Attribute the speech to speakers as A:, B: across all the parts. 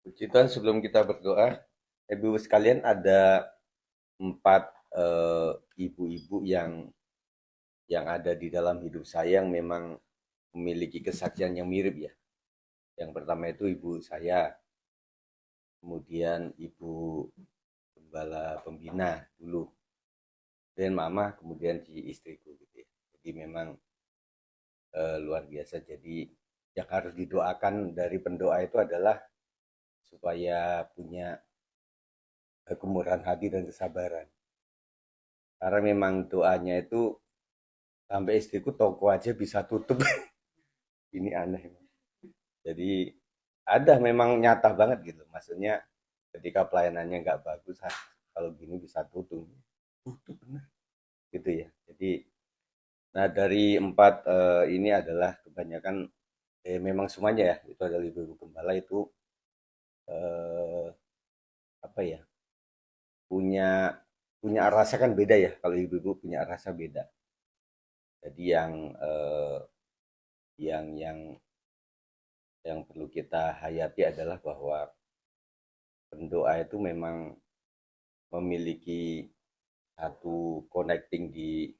A: Puji Tuhan, sebelum kita berdoa, Ibu sekalian ada empat ibu-ibu yang ada di dalam hidup saya yang memang memiliki kesaksian yang mirip ya. Yang pertama itu ibu saya, kemudian ibu gembala pembina dulu, dan mama, kemudian si istriku gitu ya. Jadi memang luar biasa. Jadi yang harus didoakan dari pendoa itu adalah supaya punya kemurahan hati dan kesabaran. Karena memang doanya itu sampai istriku toko aja bisa tutup. Ini aneh. Jadi ada memang nyata banget gitu. Maksudnya ketika pelayanannya nggak bagus, kalau gini bisa tutup. Tutup benar gitu ya. Jadi nah dari empat ini adalah kebanyakan memang semuanya ya itu adalah ibu-ibu gembala itu eh, apa ya punya punya rasa kan beda ya kalau ibu-ibu punya rasa beda. Jadi yang yang perlu kita hayati adalah bahwa pendoa itu memang memiliki satu connecting di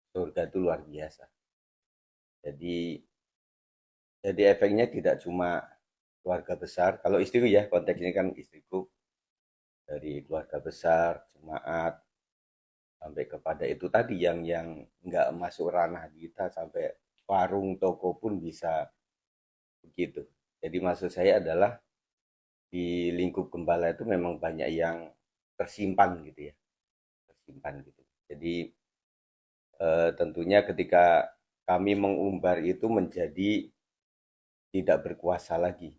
A: surga itu luar biasa. Jadi efeknya tidak cuma keluarga besar. Kalau istriku ya konteksnya kan istriku dari keluarga besar, jemaat sampai kepada itu tadi yang nggak masuk ranah kita sampai warung toko pun bisa begitu. Jadi maksud saya adalah di lingkup gembala itu memang banyak yang tersimpan gitu ya, tersimpan gitu. Jadi tentunya ketika kami mengumbar itu menjadi tidak berkuasa lagi.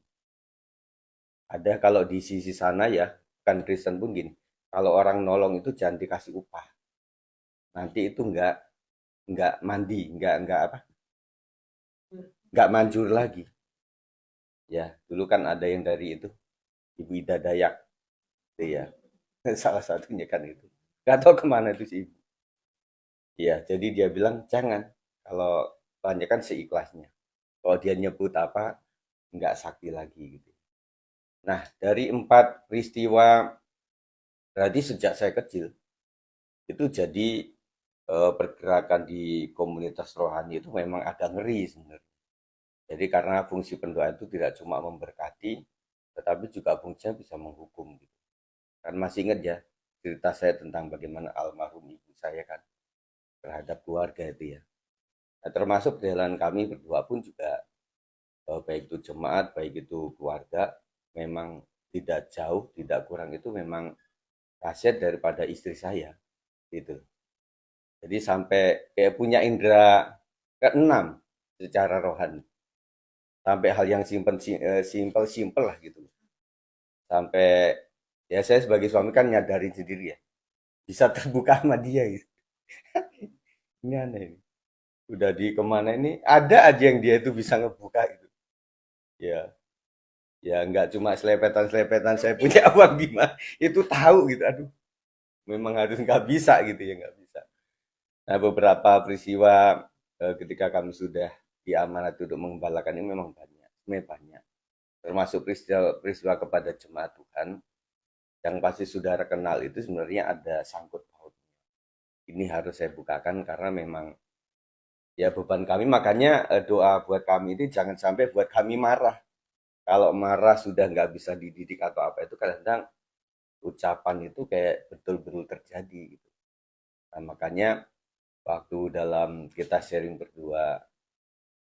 A: Ada kalau di sisi sana ya, kan Kristen pun gini, kalau orang nolong itu jangan dikasih upah. Nanti itu nggak mandi, nggak apa, nggak manjur lagi. Ya, dulu kan ada yang dari itu, Ibu Ida Dayak, itu ya, salah satunya kan itu. Nggak tahu kemana itu si ibu. Ya, jadi dia bilang jangan, kalau banyak kan seikhlasnya. Kalau dia nyebut apa, nggak sakti lagi gitu. Nah, dari empat peristiwa, berarti sejak saya kecil, itu jadi pergerakan di komunitas rohani itu memang agak ngeri sebenarnya. Jadi karena fungsi pendoa itu tidak cuma memberkati, tetapi juga fungsinya bisa menghukum. Gitu. Kan masih ingat ya cerita saya tentang bagaimana almarhum ibu saya kan terhadap keluarga itu ya. Nah, termasuk jalan kami berdua pun juga baik itu jemaat, baik itu keluarga, memang tidak jauh, tidak kurang itu memang khasiat daripada istri saya gitu. Jadi sampai kayak punya indera keenam secara rohani. Sampai hal yang simpel lah gitu. Sampai ya saya sebagai suami kan nyadarin sendiri ya. Bisa terbuka sama dia gitu. Ini aneh. Ini. Udah di kemana ini ada aja yang dia itu bisa ngebuka gitu. Ya, ya nggak cuma selepetan-selepetan saya punya uang gimana. Itu tahu gitu. Aduh, memang harus nggak bisa gitu ya nggak bisa. Nah beberapa peristiwa ketika kami sudah diamanat untuk mengembalakan ini memang banyak. Sebenarnya banyak. Termasuk peristiwa kepada jemaat Tuhan yang pasti saudara kenal itu sebenarnya ada sangkut paut. Ini harus saya bukakan karena memang ya beban kami makanya doa buat kami ini jangan sampai buat kami marah. Kalau marah sudah nggak bisa dididik atau apa itu kadang-kadang ucapan itu kayak betul-betul terjadi gitu. Nah, makanya waktu dalam kita sharing berdua,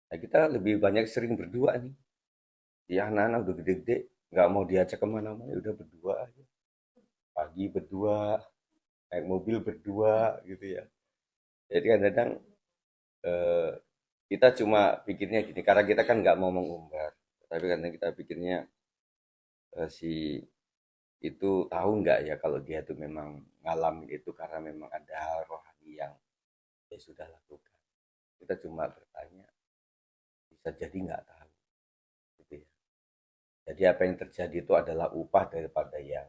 A: nah kita lebih banyak sering berdua nih. Ya anak-anak udah gede-gede, nggak mau diajak kemana-mana, ya udah berdua aja. Pagi berdua, naik mobil berdua gitu ya. Jadi kadang-kadang eh, kita cuma pikirnya gini, karena kita kan nggak mau mengumbar, tapi karena kita pikirnya si itu tahu nggak ya kalau dia itu memang ngalamin itu karena memang ada hal rohani yang dia sudah lakukan. Kita cuma bertanya, bisa jadi nggak tahu, gitu ya. Jadi apa yang terjadi itu adalah upah daripada yang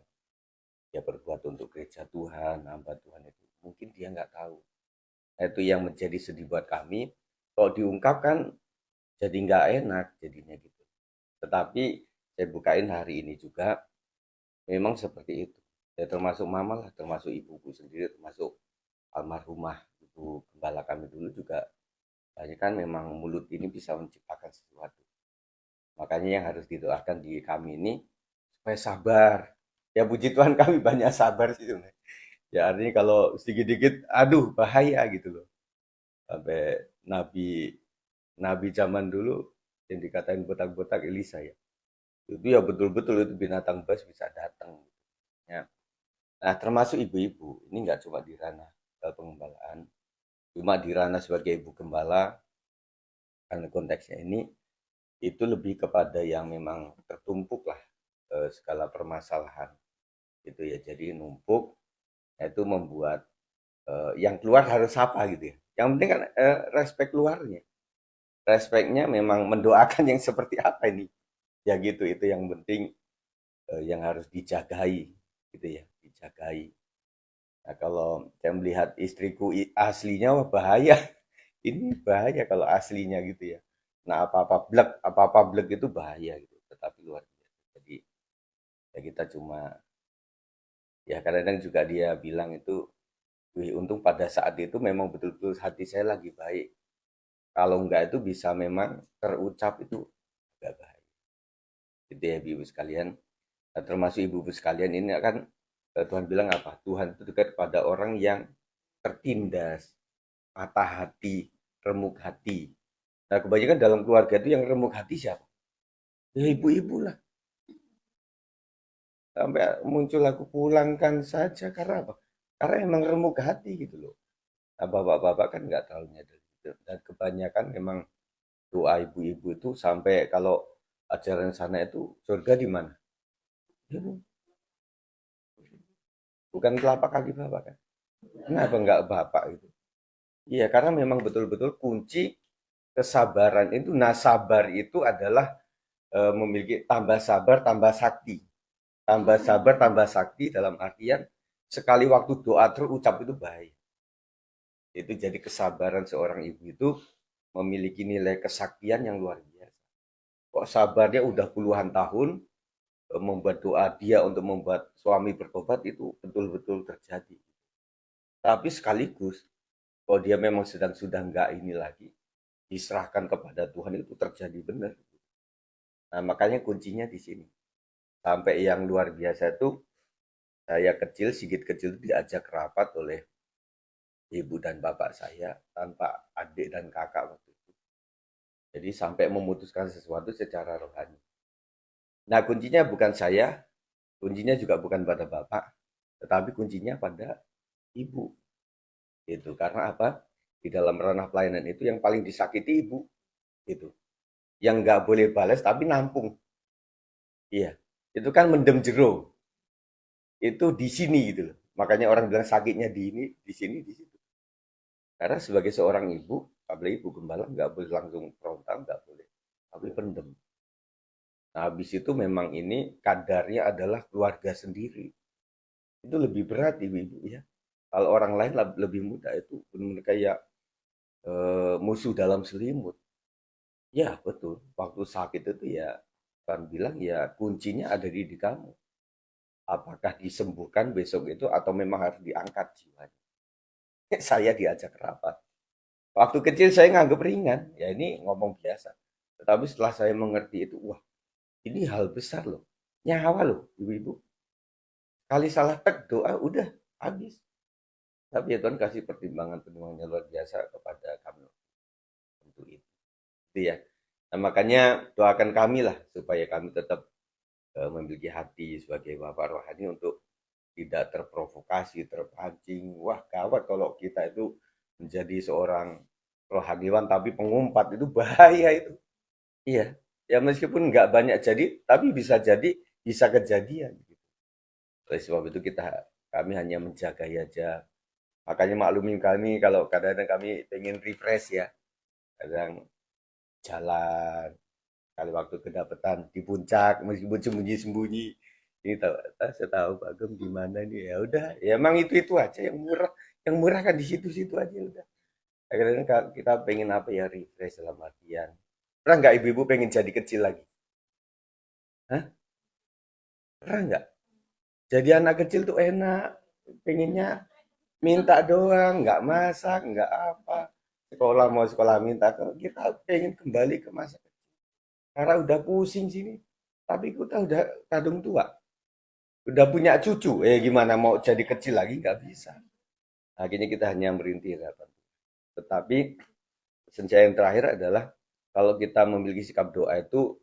A: dia berbuat untuk gereja Tuhan, hamba Tuhan itu. Mungkin dia nggak tahu. Nah, itu yang menjadi sedih buat kami. Kalau diungkapkan jadi nggak enak jadinya gitu. Tetapi saya bukain hari ini juga memang seperti itu. Ya termasuk mama lah, termasuk ibuku sendiri, termasuk almarhumah ibu gembala kami dulu juga banyak kan memang mulut ini bisa menciptakan sesuatu. Makanya yang harus didoakan di kami ini supaya sabar. Ya puji Tuhan kami banyak sabar sih sebenarnya. Ya artinya kalau sedikit dikit aduh bahaya gitu loh. Sampai Nabi Nabi zaman dulu yang dikatain botak-botak Elisa ya. Itu ya betul-betul itu binatang buas bisa datang. Ya. Nah termasuk ibu-ibu. Ini nggak cuma di ranah pengembalaan. Cuma di ranah sebagai ibu gembala. Karena konteksnya ini itu lebih kepada yang memang tertumpuk lah segala permasalahan. Gitu ya. Jadi numpuk. Itu membuat yang keluar harus apa gitu ya. Yang penting kan respek luarnya. Respeknya memang mendoakan yang seperti apa ini. Ya gitu, itu yang penting yang harus dijagai gitu ya, dijagai. Nah, kalau saya melihat istriku aslinya wah bahaya. Ini bahaya kalau aslinya gitu ya. Nah, apa-apa blek itu bahaya gitu. Tetapi luar biasa. Jadi ya kita cuma ya kadang-kadang juga dia bilang itu, wih untung pada saat itu memang betul-betul hati saya lagi baik. Kalau enggak itu bisa memang terucap itu agak bahaya. Gitu ya ibu sekalian. Nah, termasuk ibu-ibu sekalian ini kan Tuhan bilang apa? Tuhan itu dekat pada orang yang tertindas, patah hati, remuk hati. Nah, kebanyakan dalam keluarga itu yang remuk hati siapa? Ya ibu-ibu lah. Sampai muncul aku pulangkan saja karena apa? Karena emang remuk hati gitu loh. Nah, bapak-bapak kan nggak terlalu nyadar gitu. Dan kebanyakan memang doa ibu-ibu itu sampai kalau ajaran sana itu surga di mana? Bukan telapak kaki bapak kan? Kenapa nggak bapak gitu? Iya, karena memang betul-betul kunci kesabaran itu. Nah, sabar itu adalah memiliki tambah sabar, tambah sakti. Tambah sabar, tambah sakti dalam artian sekali waktu doa terucap itu bahaya. Itu jadi kesabaran seorang ibu itu memiliki nilai kesaktian yang luar biasa. Kok sabarnya udah puluhan tahun membuat doa dia untuk membuat suami bertobat itu betul-betul terjadi. Tapi sekaligus kalau dia memang sedang sudah enggak ini lagi, diserahkan kepada Tuhan itu terjadi benar. Nah, makanya kuncinya di sini. Sampai yang luar biasa itu saya kecil, sedikit kecil diajak rapat oleh ibu dan bapak saya tanpa adik dan kakak waktu itu. Jadi sampai memutuskan sesuatu secara rohani. Nah, kuncinya bukan saya, kuncinya juga bukan pada bapak, tetapi kuncinya pada ibu. Itu karena apa? Di dalam ranah pelayanan itu yang paling disakiti ibu. Itu. Yang nggak boleh balas tapi nampung. Iya. Itu kan mendem jero. Itu di sini gitu loh. Makanya orang bilang sakitnya di ini, di sini, di situ. Karena sebagai seorang ibu, apalagi ibu gembala, nggak boleh langsung frontal, nggak boleh. Tapi pendem. Nah, habis itu memang ini kadarnya adalah keluarga sendiri. Itu lebih berat ibu-ibu ya. Kalau orang lain lebih mudah itu benar-benar kayak musuh dalam selimut. Ya betul. Waktu sakit itu ya kan bilang ya kuncinya ada di kamu. Apakah disembuhkan besok itu atau memang harus diangkat jiwanya. Saya diajak rapat. Waktu kecil saya nganggap ringan. Ya ini ngomong biasa. Tetapi setelah saya mengerti itu, wah ini hal besar loh. Nyawa loh ibu-ibu. Kali salah tek doa udah habis. Tapi ya Tuhan kasih pertimbangan-pertimbangan yang luar biasa kepada kami untuk itu. Itu ya. Nah, makanya doakan kami lah supaya kami tetap memiliki hati sebagai bapak rohani untuk tidak terprovokasi, terpancing. Wah gawat kalau kita itu menjadi seorang rohaniwan tapi pengumpat itu bahaya itu. Iya, ya meskipun nggak banyak jadi, tapi bisa jadi bisa kejadian. Oleh sebab itu kami hanya menjaga aja. Makanya maklumin kami kalau kadang-kadang kami pengen refresh ya. Kadang jalan, kali waktu kedapatan di puncak meskipun sembunyi-sembunyi. Ini tahu, saya tahu Pak Gem di mana nih ya udah, ya emang itu aja yang murah kan di situ-situ aja udah. Kadang-kadang kita pengen apa ya refresh dalam artian. Pernah nggak ibu-ibu pengen jadi kecil lagi? Hah? Pernah nggak? Jadi anak kecil tuh enak, pengennya minta doang, nggak masak, nggak apa. Sekolah mau sekolah minta, kalau kita pengen kembali ke masa kecil. Karena udah pusing sini. Tapi kita udah kadung tua, udah punya cucu. Gimana mau jadi kecil lagi nggak bisa. Akhirnya kita hanya merintih harapan. Tetapi senja yang terakhir adalah kalau kita memiliki sikap doa itu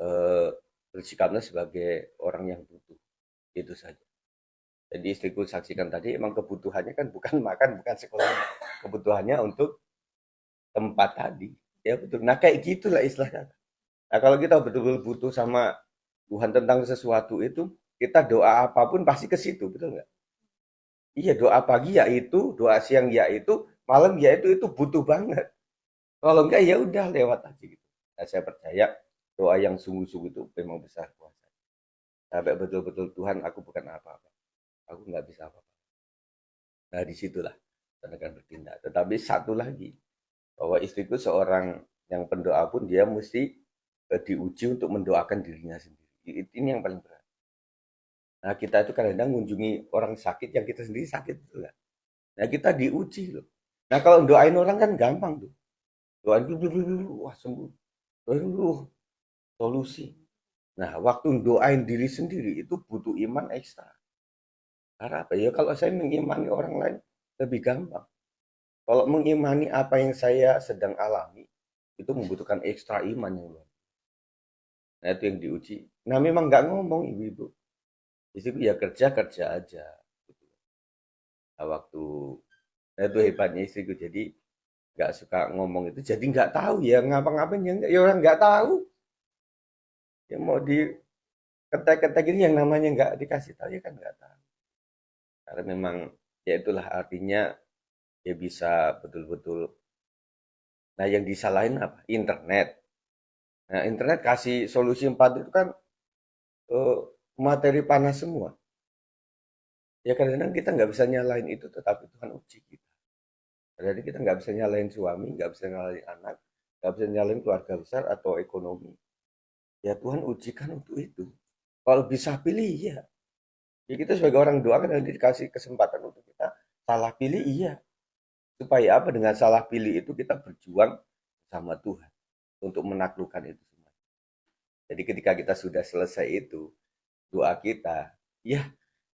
A: eh, bersikapnya sebagai orang yang butuh. Itu saja. Jadi istriku saksikan tadi emang kebutuhannya kan bukan makan, bukan sekolah. Kebutuhannya untuk tempat tadi. Ya betul. Nah kayak gitulah istilahnya. Nah kalau kita betul-betul butuh sama Tuhan tentang sesuatu itu, kita doa apapun pasti ke situ, betul nggak? Iya doa pagi ya itu, doa siang ya itu, malam ya itu butuh banget. Kalau enggak ya udah lewat aja gitu. Nah, saya percaya doa yang sungguh-sungguh itu memang besar kuasa. Sampai betul-betul Tuhan aku bukan apa-apa. Aku nggak bisa apa-apa. Nah disitulah Tuhan akan bertindak. Tetapi satu lagi, bahwa istriku seorang yang pendoa pun dia mesti diuji untuk mendoakan dirinya sendiri. Ini yang paling berat. Nah kita itu kadang-kadang mengunjungi orang sakit yang kita sendiri sakit itu kan. Nah kita diuji loh. Nah kalau doain orang kan gampang tuh. Doain dulu, wah sembuh. Dulu solusi. Nah waktu doain diri sendiri itu butuh iman ekstra. Karena apa ya? Kalau saya mengimani orang lain lebih gampang. Kalau mengimani apa yang saya sedang alami itu membutuhkan ekstra iman yang luar. Nah itu yang diuji. Nah memang nggak ngomong ibu-ibu. Di situ ya kerja kerja aja. Gitu. Nah, waktu nah, itu hebatnya istriku. Jadi nggak suka ngomong itu. Jadi nggak tahu ya ngapa-ngapain ya orang nggak tahu. Ya mau di ketek-ketek ini yang namanya nggak dikasih tahu ya kan nggak tahu. Karena memang ya itulah artinya dia bisa betul-betul. Nah yang disalahin apa? Internet. Nah internet kasih solusi 4 itu kan eh, materi panas semua. Ya kadang-kadang kita nggak bisa nyalain itu, tetapi Tuhan uji kita. Jadi kita nggak bisa nyalain suami, nggak bisa nyalain anak, nggak bisa nyalain keluarga besar atau ekonomi. Ya Tuhan ujikan untuk itu. Kalau bisa pilih, iya. Ya kita sebagai orang doa kan nanti dikasih kesempatan untuk kita salah pilih, iya. Supaya apa? Dengan salah pilih itu kita berjuang sama Tuhan untuk menaklukkan itu semua. Jadi ketika kita sudah selesai itu, doa kita, ya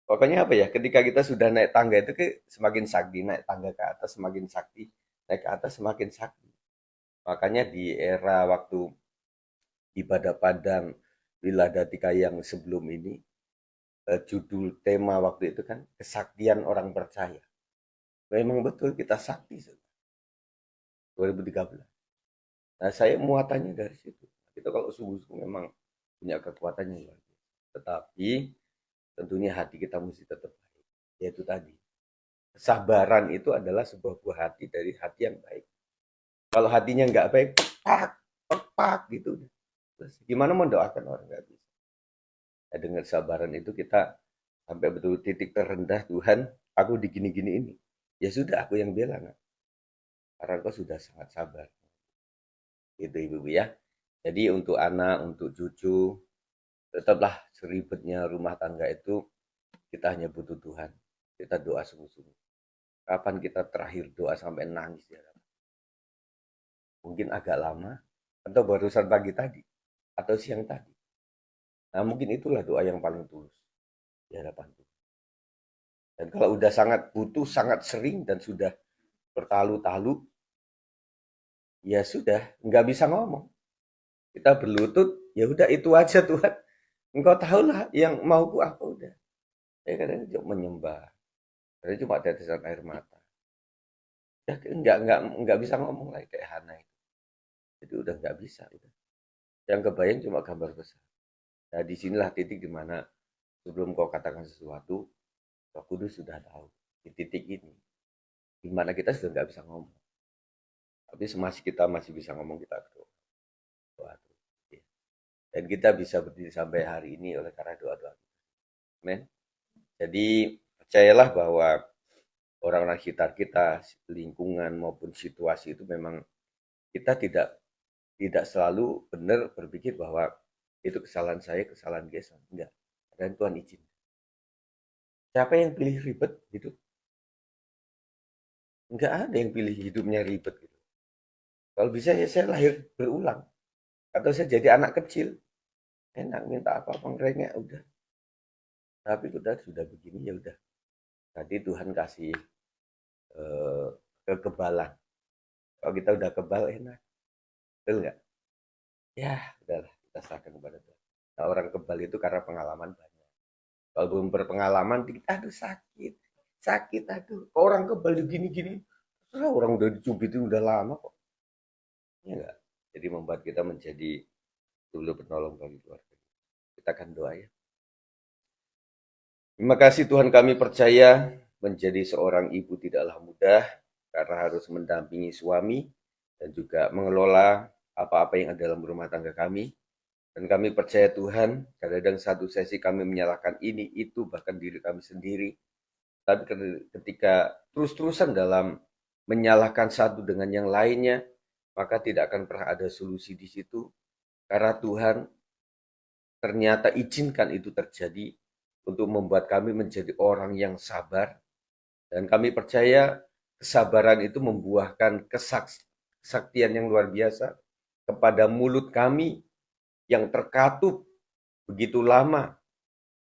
A: pokoknya apa ya, ketika kita sudah naik tangga itu semakin sakti, naik tangga ke atas semakin sakti, naik ke atas semakin sakti. Makanya di era waktu ibadah padang Wiladatika yang sebelum ini, judul tema waktu itu kan kesaktian orang percaya. Memang betul kita sakti 2013. Nah saya muatannya dari situ. Kita kalau sungguh-sungguh memang punya kekuatannya luar biasa. Tetapi tentunya hati kita mesti tetap baik. Yaitu tadi, kesabaran itu adalah sebuah buah hati dari hati yang baik. Kalau hatinya nggak baik, pepak, pepak gitu. Terus gimana mendoakan orang nggak bisa? Ya, dengan kesabaran itu kita sampai betul titik terendah Tuhan, aku di gini-gini ini. Ya sudah, aku yang bilang. Karena kau sudah sangat sabar. Gitu ibu ya. Jadi untuk anak, untuk cucu, tetaplah seribetnya rumah tangga itu kita hanya butuh Tuhan. Kita doa sungguh-sungguh. Kapan kita terakhir doa sampai nangis ya? Mungkin agak lama atau barusan pagi tadi atau siang tadi. Nah, mungkin itulah doa yang paling tulus di hadapan Tuhan. Dan kalau udah sangat butuh, sangat sering dan sudah bertalu-talu, ya sudah, nggak bisa ngomong. Kita berlutut, ya udah itu aja Tuhan. Engkau tahulah yang mauku apa udah. Ya kadang cuma menyembah, kadang cuma tetesan air mata. Ya nggak bisa ngomong lagi kayak Hana itu. Jadi udah nggak bisa. Udah. Yang kebayang cuma gambar besar. Nah disinilah titik dimana sebelum kau katakan sesuatu, Roh Kudus sudah tahu di titik ini, dimana kita sudah nggak bisa ngomong. Tapi semasa kita masih bisa ngomong, kita berdoa. Doa terus. Ya. Dan kita bisa berdiri sampai hari ini oleh karena doa-doa. Amin. Jadi percayalah bahwa orang-orang sekitar kita, lingkungan maupun situasi itu memang kita tidak selalu benar berpikir bahwa itu kesalahan saya, kesalahan Jason. Enggak. Dan Tuhan izin. Siapa yang pilih ribet hidup? Enggak ada yang pilih hidupnya ribet gitu. Kalau bisa ya saya lahir berulang. Atau saya jadi anak kecil. Enak minta apa-apa ngerengek udah. Tapi udah sudah begini ya udah. Tadi Tuhan kasih eh, kekebalan. Kalau kita udah kebal enak. Betul nggak? Ya, udahlah kita serahkan kepada Tuhan. Nah, orang kebal itu karena pengalaman banyak. Kalau belum berpengalaman, dikit, aduh sakit, sakit, aduh. Orang kebal gini-gini, orang udah dicubitin udah lama kok. Ya enggak? Jadi membuat kita menjadi dulu penolong bagi keluarga. Kita akan doa ya. Terima kasih Tuhan, kami percaya menjadi seorang ibu tidaklah mudah karena harus mendampingi suami dan juga mengelola apa-apa yang ada dalam rumah tangga kami. Dan kami percaya Tuhan, kadang-kadang satu sesi kami menyalahkan ini, itu, bahkan diri kami sendiri. Tapi ketika terus-terusan dalam menyalahkan satu dengan yang lainnya, maka tidak akan pernah ada solusi di situ. Karena Tuhan ternyata izinkan itu terjadi untuk membuat kami menjadi orang yang sabar. Dan kami percaya kesabaran itu membuahkan kesaktian yang luar biasa kepada mulut kami yang terkatup begitu lama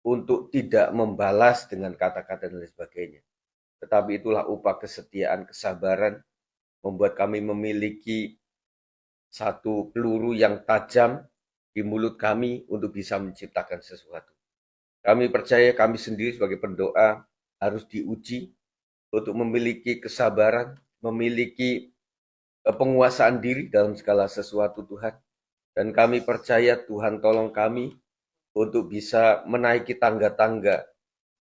A: untuk tidak membalas dengan kata-kata dan lain sebagainya. Tetapi itulah upah kesetiaan, kesabaran, membuat kami memiliki satu peluru yang tajam di mulut kami untuk bisa menciptakan sesuatu. Kami percaya kami sendiri sebagai pendoa harus diuji untuk memiliki kesabaran, memiliki penguasaan diri dalam segala sesuatu Tuhan. Dan kami percaya Tuhan tolong kami untuk bisa menaiki tangga-tangga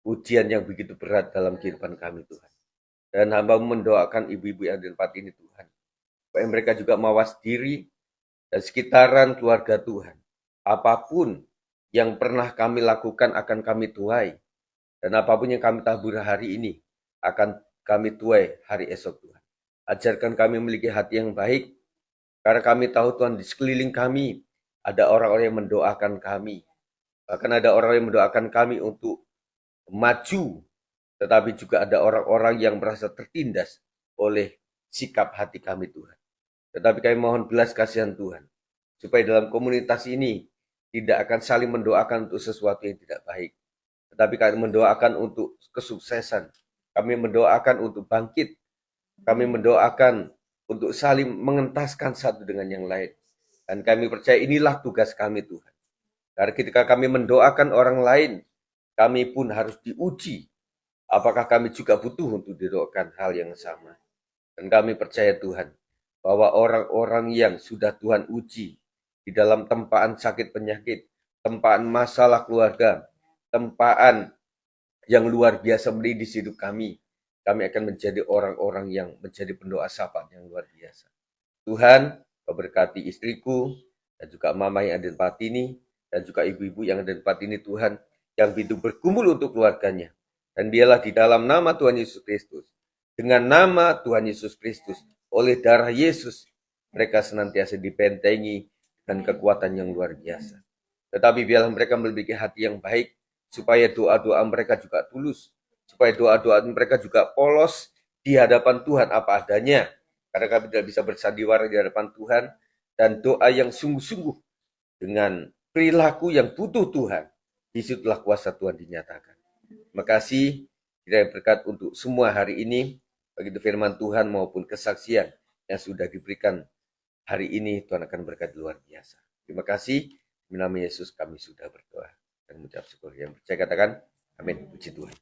A: ujian yang begitu berat dalam kehidupan kami Tuhan. Dan hamba mendoakan ibu-ibu yang di tempat ini Tuhan, supaya mereka juga mawas diri dan sekitaran keluarga Tuhan. Apapun yang pernah kami lakukan akan kami tuai. Dan apapun yang kami tabur hari ini akan kami tuai hari esok Tuhan. Ajarkan kami memiliki hati yang baik, karena kami tahu Tuhan di sekeliling kami ada orang-orang yang mendoakan kami. Bahkan ada orang yang mendoakan kami untuk maju, tetapi juga ada orang-orang yang merasa tertindas oleh sikap hati kami Tuhan. Tetapi kami mohon belas kasihan Tuhan, supaya dalam komunitas ini tidak akan saling mendoakan untuk sesuatu yang tidak baik, tetapi kami mendoakan untuk kesuksesan, kami mendoakan untuk bangkit, kami mendoakan untuk saling mengentaskan satu dengan yang lain. Dan kami percaya inilah tugas kami Tuhan. Karena ketika kami mendoakan orang lain, kami pun harus diuji. Apakah kami juga butuh untuk didoakan hal yang sama. Dan kami percaya Tuhan, bahwa orang-orang yang sudah Tuhan uji di dalam tempaan sakit penyakit, tempaan masalah keluarga, tempaan yang luar biasa mendidik hidup kami akan menjadi orang-orang yang menjadi pendoa syafaat yang luar biasa. Tuhan, memberkati istriku, dan juga mama yang ada di tempat ini, dan juga ibu-ibu yang ada di tempat ini Tuhan, yang begitu bergumul untuk keluarganya. Dan biarlah di dalam nama Tuhan Yesus Kristus, dengan nama Tuhan Yesus Kristus, oleh darah Yesus, mereka senantiasa dibentengi dengan kekuatan yang luar biasa. Tetapi biarlah mereka memiliki hati yang baik, supaya doa-doa mereka juga tulus, supaya doa-doa mereka juga polos di hadapan Tuhan apa adanya, karena kami tidak bisa bersandiwara di hadapan Tuhan, dan doa yang sungguh-sungguh dengan perilaku yang butuh Tuhan, disitulah kuasa Tuhan dinyatakan. Terima kasih, kiranya berkat untuk semua hari ini, begitu firman Tuhan maupun kesaksian yang sudah diberikan hari ini, Tuhan akan berkat luar biasa. Terima kasih, di nama Yesus kami sudah berdoa dan mengucap syukur. Yang percaya katakan, amin, puji Tuhan.